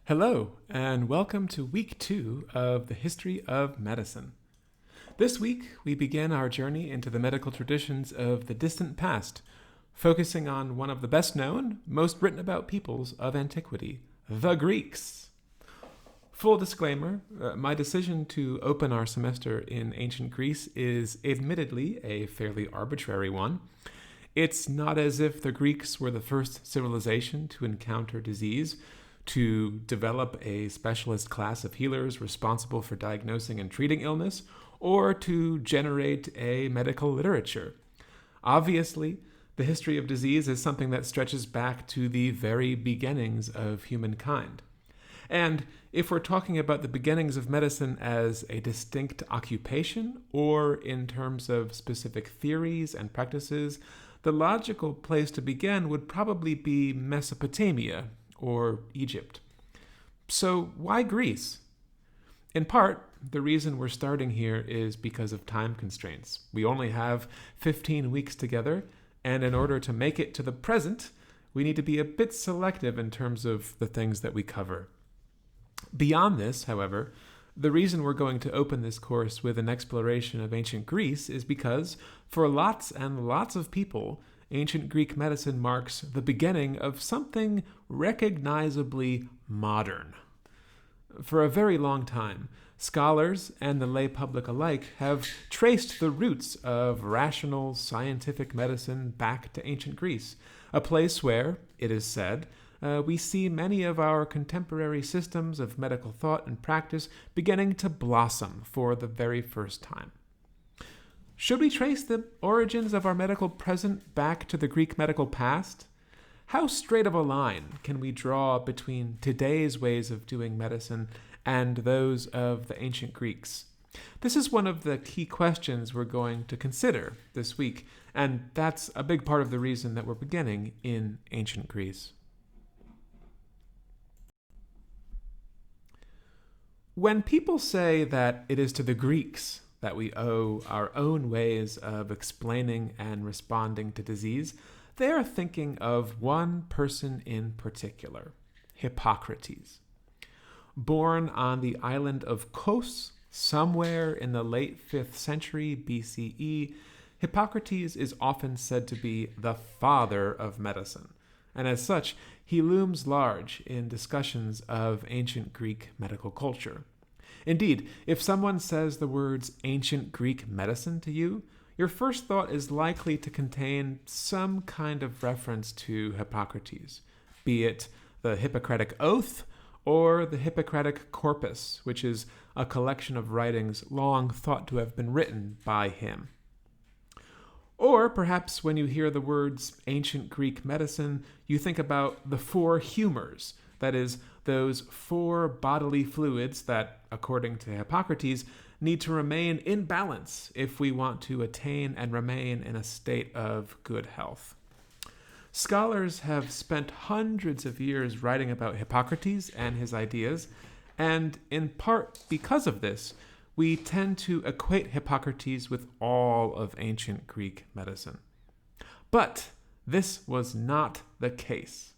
Hello, and welcome to week 2 of the History of Medicine. This week, we begin our journey into the medical traditions of the distant past, focusing on one of the best known, most written about peoples of antiquity, the Greeks. Full disclaimer, my decision to open our semester in ancient Greece is admittedly a fairly arbitrary one. It's not as if the Greeks were the first civilization to encounter disease, to develop a specialist class of healers responsible for diagnosing and treating illness, or to generate a medical literature. Obviously, the history of disease is something that stretches back to the very beginnings of humankind. And if we're talking about the beginnings of medicine as a distinct occupation, or in terms of specific theories and practices, the logical place to begin would probably be Mesopotamia, or Egypt. So why Greece? In part, the reason we're starting here is because of time constraints. We only have 15 weeks together, and in order to make it to the present, we need to be a bit selective in terms of the things that we cover. Beyond this, however, the reason we're going to open this course with an exploration of ancient Greece is because, for lots and lots of people, ancient Greek medicine marks the beginning of something recognizably modern. For a very long time, scholars and the lay public alike have traced the roots of rational scientific medicine back to ancient Greece, a place where, it is said, we see many of our contemporary systems of medical thought and practice beginning to blossom for the very first time. Should we trace the origins of our medical present back to the Greek medical past? How straight of a line can we draw between today's ways of doing medicine and those of the ancient Greeks? This is one of the key questions we're going to consider this week, and that's a big part of the reason that we're beginning in ancient Greece. When people say that it is to the Greeks that we owe our own ways of explaining and responding to disease, they are thinking of one person in particular, Hippocrates. Born on the island of Kos, somewhere in the late 5th century BCE, Hippocrates is often said to be the father of medicine, and as such, he looms large in discussions of ancient Greek medical culture. Indeed, if someone says the words ancient Greek medicine to you, your first thought is likely to contain some kind of reference to Hippocrates, be it the Hippocratic Oath or the Hippocratic Corpus, which is a collection of writings long thought to have been written by him. Or perhaps when you hear the words ancient Greek medicine, you think about the 4 humors, that is, those 4 bodily fluids that, according to Hippocrates, need to remain in balance if we want to attain and remain in a state of good health. Scholars have spent hundreds of years writing about Hippocrates and his ideas, and in part because of this, we tend to equate Hippocrates with all of ancient Greek medicine. But this was not the case.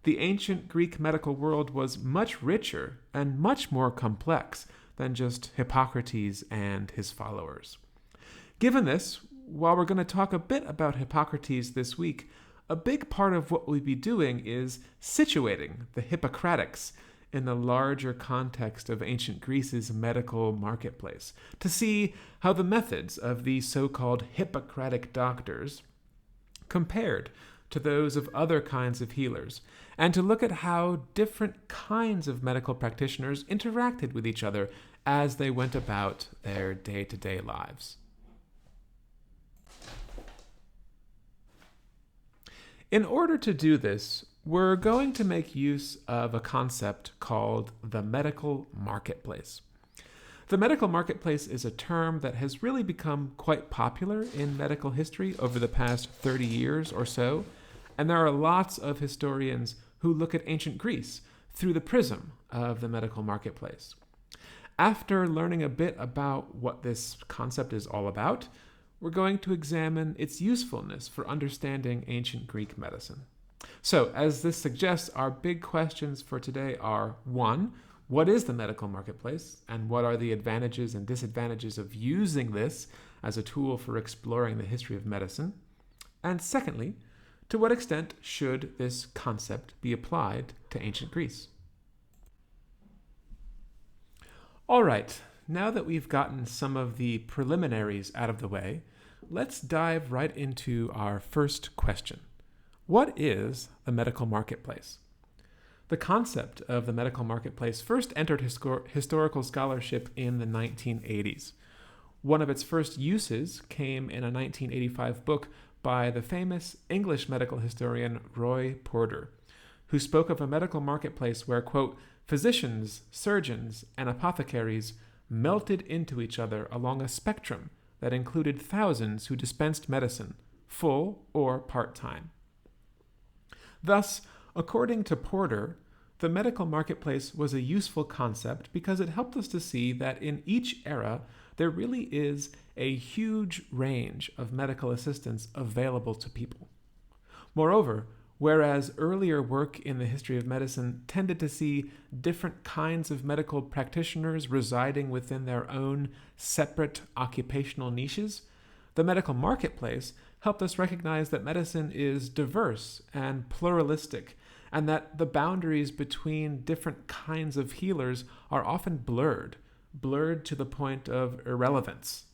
The ancient Greek medical world was much richer and much more complex than just Hippocrates and his followers. Given this, while we're going to talk a bit about Hippocrates this week, a big part of what we'll be doing is situating the Hippocratics in the larger context of ancient Greece's medical marketplace, to see how the methods of these so-called Hippocratic doctors compared to those of other kinds of healers, and to look at how different kinds of medical practitioners interacted with each other as they went about their day-to-day lives. In order to do this, we're going to make use of a concept called the medical marketplace. The medical marketplace is a term that has really become quite popular in medical history over the past 30 years or so, and there are lots of historians who look at ancient Greece through the prism of the medical marketplace. After learning a bit about what this concept is all about, we're going to examine its usefulness for understanding ancient Greek medicine. So, as this suggests, our big questions for today are: one, what is the medical marketplace, and what are the advantages and disadvantages of using this as a tool for exploring the history of medicine? And secondly, to what extent should this concept be applied to ancient Greece? All right, now that we've gotten some of the preliminaries out of the way, let's dive right into our first question. What is the medical marketplace? The concept of the medical marketplace first entered historical scholarship in the 1980s. One of its first uses came in a 1985 book by the famous English medical historian Roy Porter, who spoke of a medical marketplace where, quote, physicians, surgeons, and apothecaries melted into each other along a spectrum that included thousands who dispensed medicine, full or part-time. Thus, according to Porter, the medical marketplace was a useful concept because it helped us to see that in each era, there really is a huge range of medical assistance available to people. Moreover, whereas earlier work in the history of medicine tended to see different kinds of medical practitioners residing within their own separate occupational niches, the medical marketplace helped us recognize that medicine is diverse and pluralistic, and that the boundaries between different kinds of healers are often blurred to the point of irrelevance.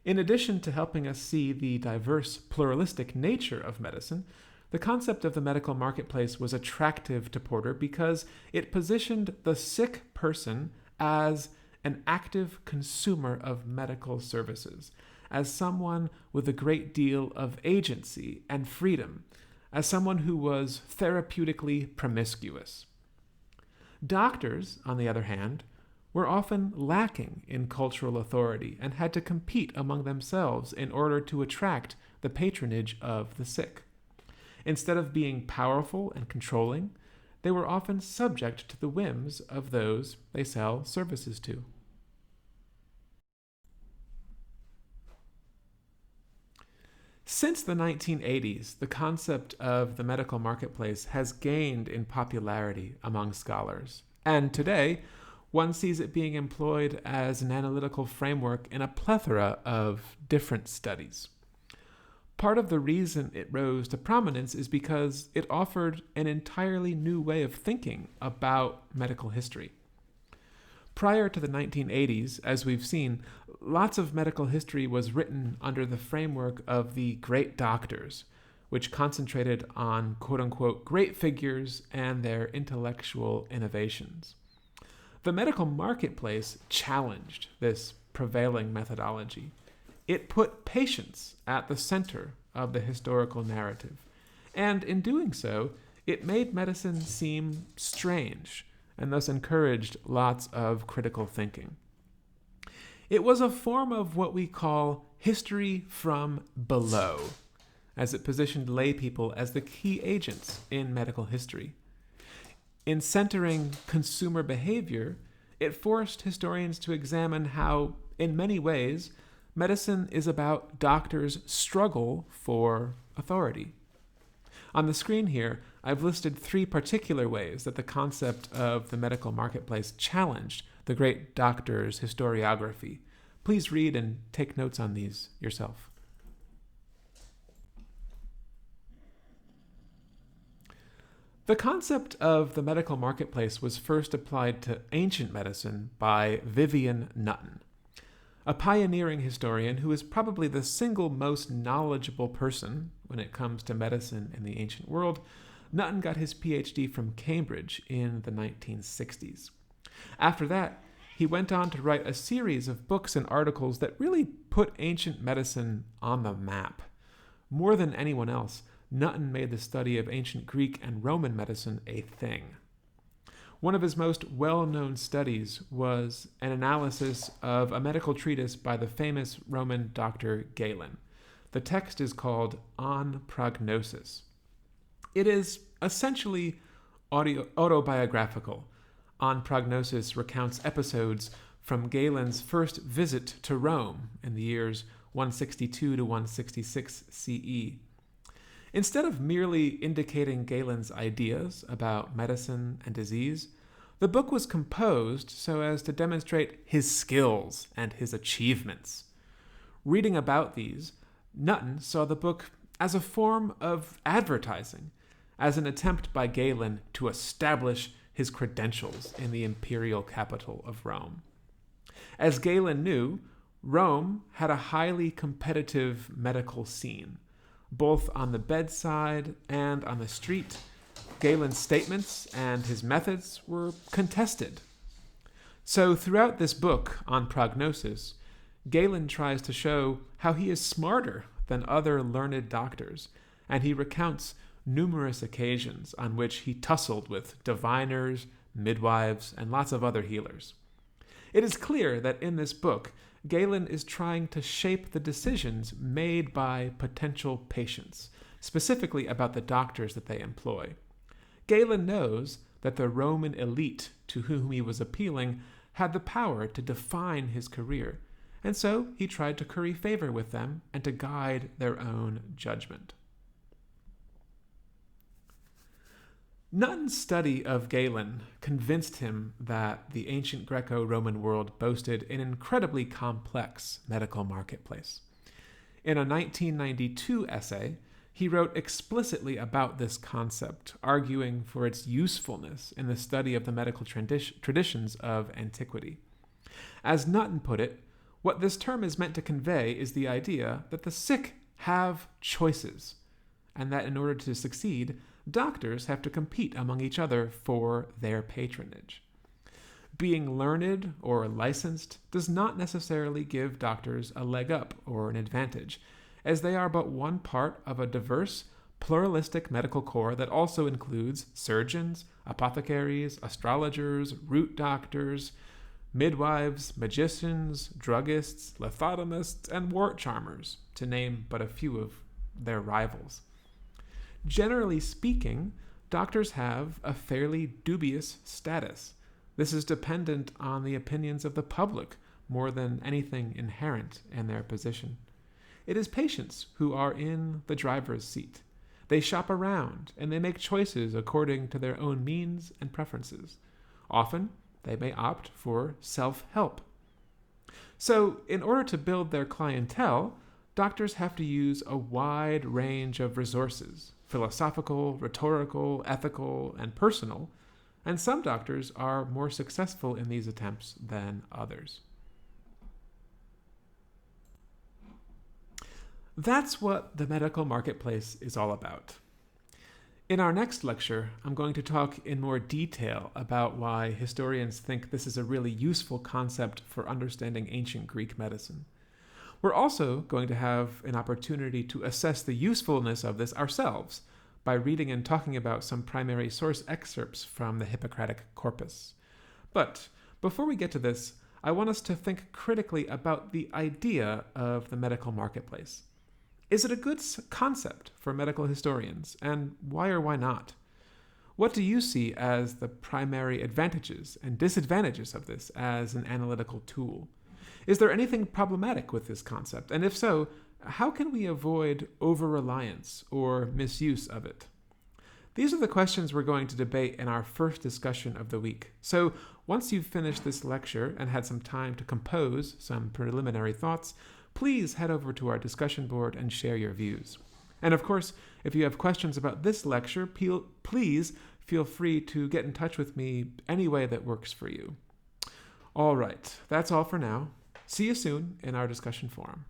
In addition to helping us see the diverse, pluralistic nature of medicine, the concept of the medical marketplace was attractive to Porter because it positioned the sick person as an active consumer of medical services, as someone with a great deal of agency and freedom, as someone who was therapeutically promiscuous. Doctors, on the other hand, were often lacking in cultural authority and had to compete among themselves in order to attract the patronage of the sick. Instead of being powerful and controlling, they were often subject to the whims of those they sell services to. Since the 1980s, the concept of the medical marketplace has gained in popularity among scholars, and today, one sees it being employed as an analytical framework in a plethora of different studies. Part of the reason it rose to prominence is because it offered an entirely new way of thinking about medical history. Prior to the 1980s, as we've seen, lots of medical history was written under the framework of the great doctors, which concentrated on quote-unquote great figures and their intellectual innovations. The medical marketplace challenged this prevailing methodology. It put patients at the center of the historical narrative, and in doing so, it made medicine seem strange, and thus encouraged lots of critical thinking. It was a form of what we call history from below, as it positioned lay people as the key agents in medical history. In centering consumer behavior, it forced historians to examine how, in many ways, medicine is about doctors' struggle for authority. On the screen here, I've listed 3 particular ways that the concept of the medical marketplace challenged the great doctor's historiography. Please read and take notes on these yourself. The concept of the medical marketplace was first applied to ancient medicine by Vivian Nutton, a pioneering historian who is probably the single most knowledgeable person when it comes to medicine in the ancient world. Nutton got his PhD from Cambridge in the 1960s. After that, he went on to write a series of books and articles that really put ancient medicine on the map. More than anyone else, Nutton made the study of ancient Greek and Roman medicine a thing. One of his most well-known studies was an analysis of a medical treatise by the famous Roman doctor Galen. The text is called On Prognosis. It is essentially autobiographical. On Prognosis recounts episodes from Galen's first visit to Rome in the years 162 to 166 CE. Instead of merely indicating Galen's ideas about medicine and disease, the book was composed so as to demonstrate his skills and his achievements. Reading about these, Nutton saw the book as a form of advertising, as an attempt by Galen to establish his credentials in the imperial capital of Rome. As Galen knew, Rome had a highly competitive medical scene, both on the bedside and on the street. Galen's statements and his methods were contested. So throughout this book on prognosis, Galen tries to show how he is smarter than other learned doctors, and he recounts numerous occasions on which he tussled with diviners, midwives, and lots of other healers. It is clear that in this book, Galen is trying to shape the decisions made by potential patients, specifically about the doctors that they employ. Galen knows that the Roman elite to whom he was appealing had the power to define his career, and so he tried to curry favor with them and to guide their own judgment. Nutton's study of Galen convinced him that the ancient Greco-Roman world boasted an incredibly complex medical marketplace. In a 1992 essay, he wrote explicitly about this concept, arguing for its usefulness in the study of the medical traditions of antiquity. As Nutton put it, what this term is meant to convey is the idea that the sick have choices, and that in order to succeed, doctors have to compete among each other for their patronage. Being learned or licensed does not necessarily give doctors a leg up or an advantage, as they are but one part of a diverse, pluralistic medical corps that also includes surgeons, apothecaries, astrologers, root doctors, midwives, magicians, druggists, lithotomists, and wart charmers, to name but a few of their rivals. Generally speaking, doctors have a fairly dubious status. This is dependent on the opinions of the public more than anything inherent in their position. It is patients who are in the driver's seat. They shop around and they make choices according to their own means and preferences. Often, they may opt for self-help. So, in order to build their clientele, doctors have to use a wide range of resources: philosophical, rhetorical, ethical, and personal, and some doctors are more successful in these attempts than others. That's what the medical marketplace is all about. In our next lecture, I'm going to talk in more detail about why historians think this is a really useful concept for understanding ancient Greek medicine. We're also going to have an opportunity to assess the usefulness of this ourselves by reading and talking about some primary source excerpts from the Hippocratic corpus. But before we get to this, I want us to think critically about the idea of the medical marketplace. Is it a good concept for medical historians, and why or why not? What do you see as the primary advantages and disadvantages of this as an analytical tool? Is there anything problematic with this concept? And if so, how can we avoid over-reliance or misuse of it? These are the questions we're going to debate in our first discussion of the week. So once you've finished this lecture and had some time to compose some preliminary thoughts, please head over to our discussion board and share your views. And of course, if you have questions about this lecture, please feel free to get in touch with me any way that works for you. All right, that's all for now. See you soon in our discussion forum.